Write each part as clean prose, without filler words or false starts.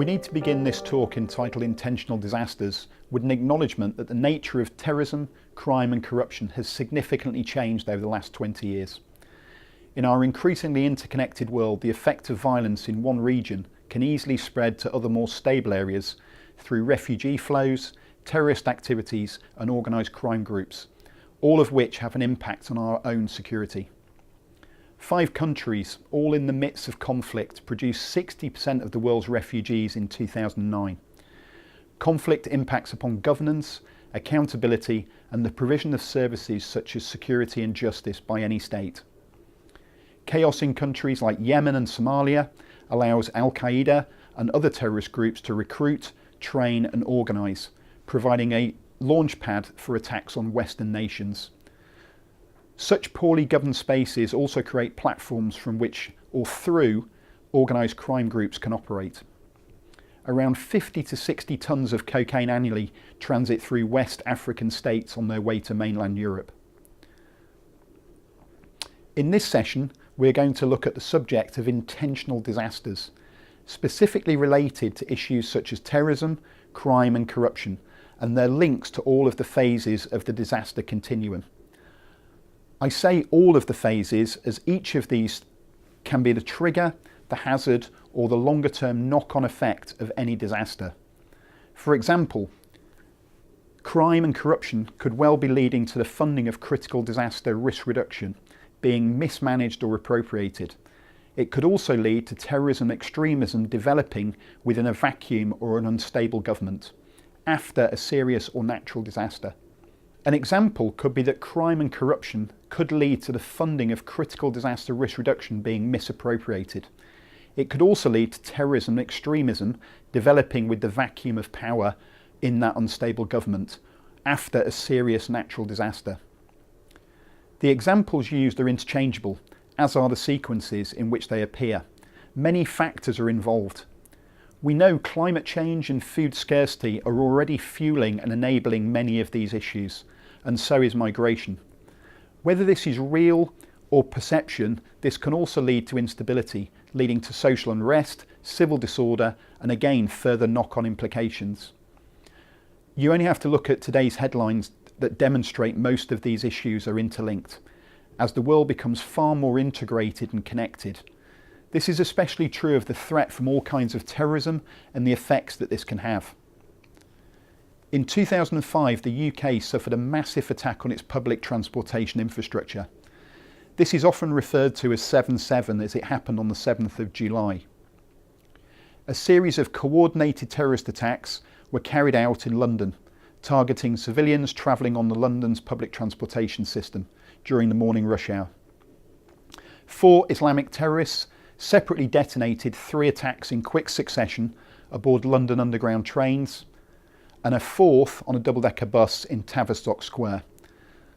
We need to begin this talk entitled Intentional Disasters with an acknowledgement that the nature of terrorism, crime and corruption has significantly changed over the last 20 years. In our increasingly interconnected world, the effect of violence in one region can easily spread to other more stable areas through refugee flows, terrorist activities and organised crime groups, all of which have an impact on our own security. 5 countries, all in the midst of conflict, produced 60% of the world's refugees in 2009. Conflict impacts upon governance, accountability and the provision of services such as security and justice by any state. Chaos in countries like Yemen and Somalia allows Al-Qaeda and other terrorist groups to recruit, train and organise, providing a launchpad for attacks on Western nations. Such poorly governed spaces also create platforms from which or through organised crime groups can operate. Around 50 to 60 tonnes of cocaine annually transit through West African states on their way to mainland Europe. In this session, we're going to look at the subject of intentional disasters, specifically related to issues such as terrorism, crime and corruption, and their links to all of the phases of the disaster continuum. I say all of the phases as each of these can be the trigger, the hazard, or the longer term knock-on effect of any disaster. For example, crime and corruption could well be leading to the funding of critical disaster risk reduction being mismanaged or appropriated. It could also lead to terrorism and extremism developing within a vacuum or an unstable government after a serious or natural disaster. An example could be that crime and corruption could lead to the funding of critical disaster risk reduction being misappropriated. It could also lead to terrorism and extremism developing with the vacuum of power in that unstable government after a serious natural disaster. The examples used are interchangeable, as are the sequences in which they appear. Many factors are involved. We know climate change and food scarcity are already fueling and enabling many of these issues, and so is migration. Whether this is real or perception, this can also lead to instability, leading to social unrest, civil disorder, and again further knock-on implications. You only have to look at today's headlines that demonstrate most of these issues are interlinked, as the world becomes far more integrated and connected. This is especially true of the threat from all kinds of terrorism and the effects that this can have. In 2005, the UK suffered a massive attack on its public transportation infrastructure. This is often referred to as 7/7 as it happened on the 7th of July. A series of coordinated terrorist attacks were carried out in London, targeting civilians travelling on the London's public transportation system during the morning rush hour. 4 Islamic terrorists separately detonated 3 attacks in quick succession aboard London Underground trains, and a 4th on a double-decker bus in Tavistock Square.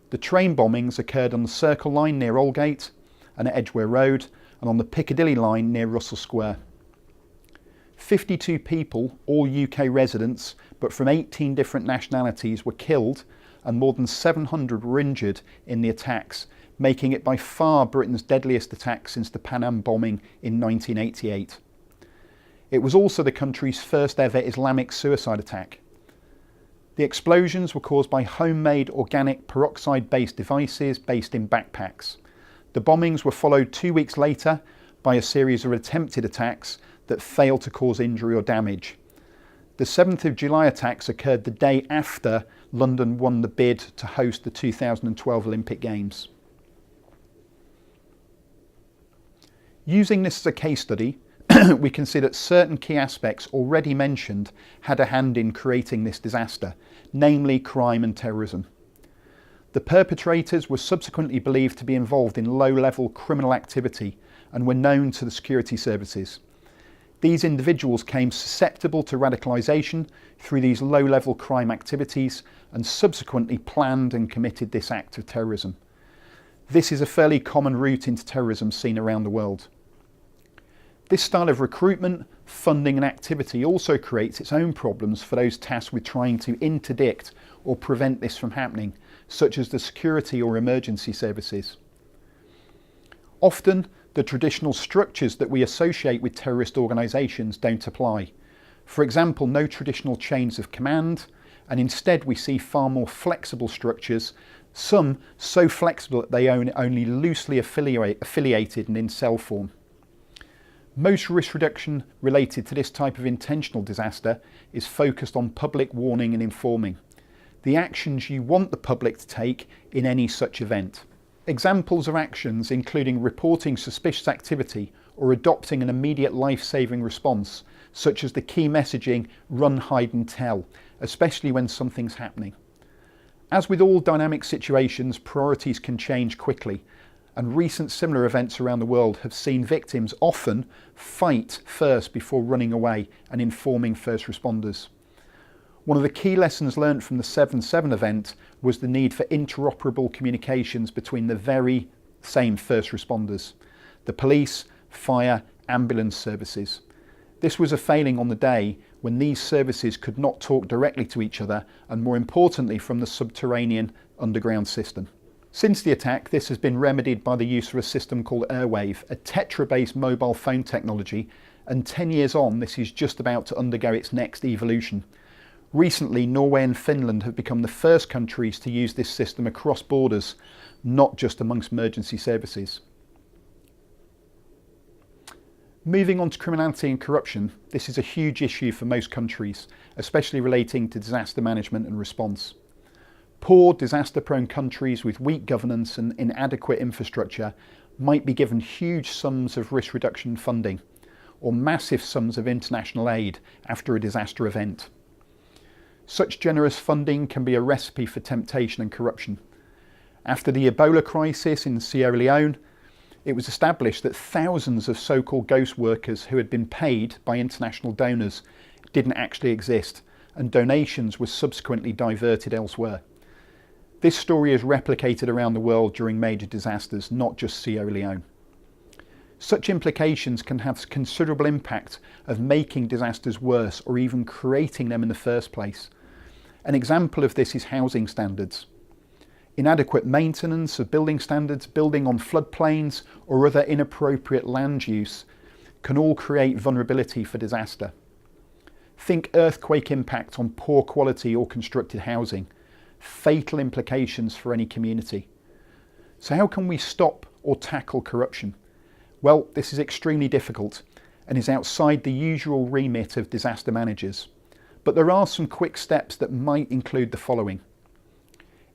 The train bombings occurred on the Circle Line near Aldgate and at Edgware Road, and on the Piccadilly Line near Russell Square. 52 people, all UK residents, but from 18 different nationalities, were killed and more than 700 were injured in the attacks, making it by far Britain's deadliest attack since the Pan Am bombing in 1988. It was also the country's first ever Islamic suicide attack. The explosions were caused by homemade organic peroxide-based devices based in backpacks. The bombings were followed 2 weeks later by a series of attempted attacks that failed to cause injury or damage. The 7th of July attacks occurred the day after London won the bid to host the 2012 Olympic Games. Using this as a case study, we can see that certain key aspects already mentioned had a hand in creating this disaster, namely crime and terrorism. The perpetrators were subsequently believed to be involved in low-level criminal activity and were known to the security services. These individuals came susceptible to radicalisation through these low-level crime activities and subsequently planned and committed this act of terrorism. This is a fairly common route into terrorism seen around the world. This style of recruitment, funding and activity also creates its own problems for those tasked with trying to interdict or prevent this from happening, such as the security or emergency services. Often, the traditional structures that we associate with terrorist organisations don't apply. For example, no traditional chains of command, and instead we see far more flexible structures, some so flexible that they are only loosely affiliated and in cell form. Most risk reduction related to this type of intentional disaster is focused on public warning and informing, the actions you want the public to take in any such event. Examples of actions including reporting suspicious activity or adopting an immediate life-saving response, such as the key messaging run, hide and tell, especially when something's happening. As with all dynamic situations, priorities can change quickly, and recent similar events around the world have seen victims often fight first before running away and informing first responders. One of the key lessons learned from the 7/7 event was the need for interoperable communications between the very same first responders, the police, fire, ambulance services. This was a failing on the day when these services could not talk directly to each other, and more importantly from the subterranean underground system. Since the attack, this has been remedied by the use of a system called Airwave, a Tetra-based mobile phone technology, and 10 years on this is just about to undergo its next evolution. Recently, Norway and Finland have become the first countries to use this system across borders, not just amongst emergency services. Moving on to criminality and corruption, this is a huge issue for most countries, especially relating to disaster management and response. Poor, disaster-prone countries with weak governance and inadequate infrastructure might be given huge sums of risk reduction funding, or massive sums of international aid after a disaster event. Such generous funding can be a recipe for temptation and corruption. After the Ebola crisis in Sierra Leone, it was established that thousands of so-called ghost workers who had been paid by international donors didn't actually exist, and donations were subsequently diverted elsewhere. This story is replicated around the world during major disasters, not just Sierra Leone. Such implications can have considerable impact of making disasters worse or even creating them in the first place. An example of this is housing standards. Inadequate maintenance of building standards, building on floodplains or other inappropriate land use can all create vulnerability for disaster. Think earthquake impact on poor quality or constructed housing, fatal implications for any community. So how can we stop or tackle corruption? Well, this is extremely difficult and is outside the usual remit of disaster managers. But there are some quick steps that might include the following.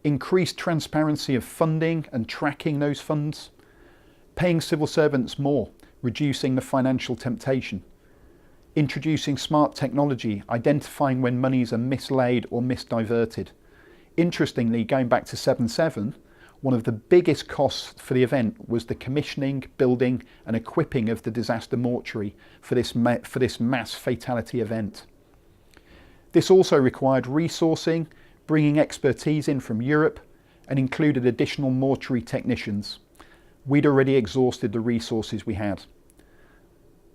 Increased transparency of funding and tracking those funds. Paying civil servants more, reducing the financial temptation. Introducing smart technology, identifying when monies are mislaid or misdiverted. Interestingly, going back to 7/7, one of the biggest costs for the event was the commissioning, building and equipping of the disaster mortuary for this mass fatality event. This also required resourcing, bringing expertise in from Europe, and included additional mortuary technicians. We'd already exhausted the resources we had.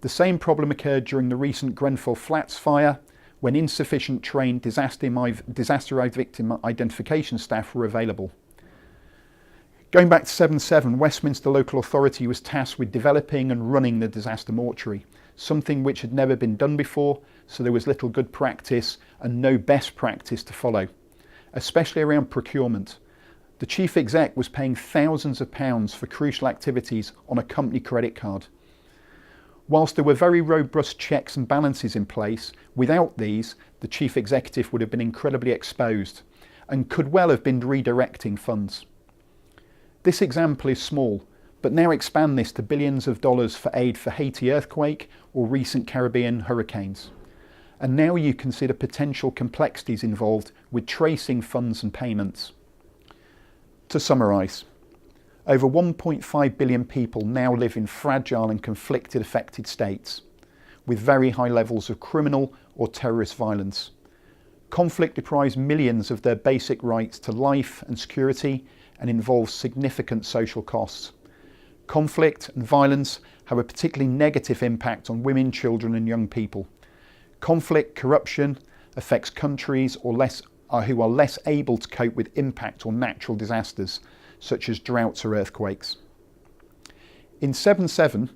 The same problem occurred during the recent Grenfell Flats fire, when insufficient trained disaster victim identification staff were available. Going back to 7/7, Westminster Local Authority was tasked with developing and running the disaster mortuary, something which had never been done before, so there was little good practice and no best practice to follow, especially around procurement. The chief exec was paying thousands of pounds for crucial activities on a company credit card. Whilst there were very robust checks and balances in place, without these, the chief executive would have been incredibly exposed and could well have been redirecting funds. This example is small, but now expand this to billions of dollars for aid for Haiti earthquake or recent Caribbean hurricanes. And now you consider potential complexities involved with tracing funds and payments. To summarise, over 1.5 billion people now live in fragile and conflicted affected states, with very high levels of criminal or terrorist violence. Conflict deprives millions of their basic rights to life and security and involves significant social costs. Conflict and violence have a particularly negative impact on women, children and young people. Conflict, corruption affects countries who are less able to cope with impact on natural disasters, such as droughts or earthquakes. In 7/7,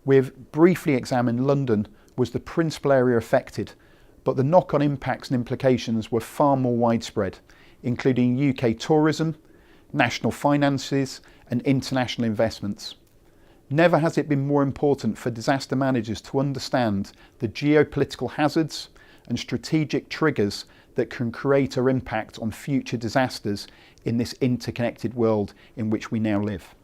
we've briefly examined London, was the principal area affected, but the knock-on impacts and implications were far more widespread, including UK tourism, national finances and international investments. Never has it been more important for disaster managers to understand the geopolitical hazards and strategic triggers that can create or impact on future disasters in this interconnected world in which we now live.